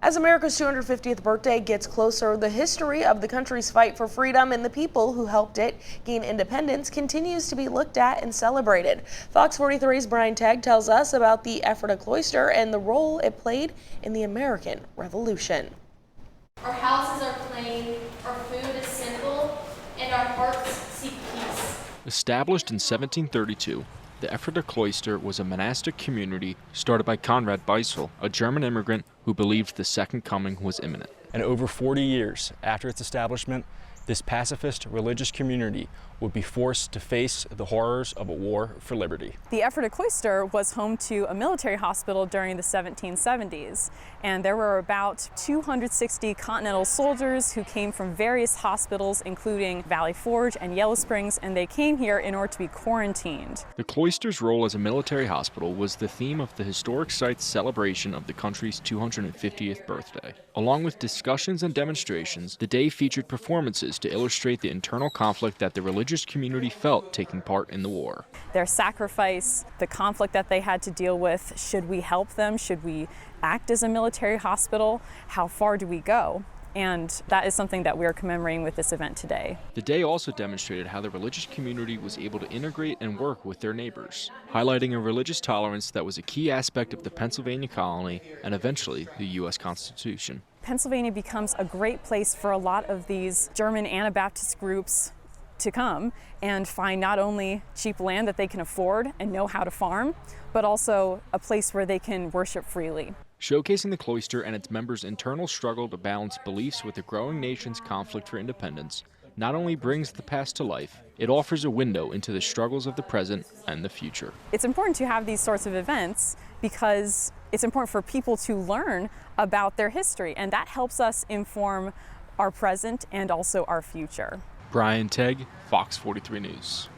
As America's 250th birthday gets closer, the history of the country's fight for freedom and the people who helped it gain independence continues to be looked at and celebrated. Fox 43's Brian Tegg tells us about the Ephrata Cloister and the role it played in the American Revolution. Our houses are plain, our food is simple, and our hearts seek peace. Established in 1732, the Ephrata Cloister was a monastic community started by Conrad Beissel, a German immigrant who believed the Second Coming was imminent. And over 40 years after its establishment, this pacifist religious community would be forced to face the horrors of a war for liberty. The Ephrata Cloister was home to a military hospital during the 1770s, and there were about 260 Continental soldiers who came from various hospitals, including Valley Forge and Yellow Springs, and they came here in order to be quarantined. The cloister's role as a military hospital was the theme of the historic site's celebration of the country's 250th birthday. Along with discussions and demonstrations, the day featured performances to illustrate the internal conflict that the religious community felt taking part in the war. Their sacrifice, the conflict that they had to deal with, should we help them? Should we act as a military hospital? How far do we go? And that is something that we're commemorating with this event today. The day also demonstrated how the religious community was able to integrate and work with their neighbors, highlighting a religious tolerance that was a key aspect of the Pennsylvania colony and eventually the U.S. Constitution. Pennsylvania becomes a great place for a lot of these German Anabaptist groups to come and find not only cheap land that they can afford and know how to farm, but also a place where they can worship freely. Showcasing the cloister and its members' internal struggle to balance beliefs with the growing nation's conflict for independence not only brings the past to life, it offers a window into the struggles of the present and the future. It's important to have these sorts of events because it's important for people to learn about their history, and that helps us inform our present and also our future. Brian Tegg, Fox 43 News.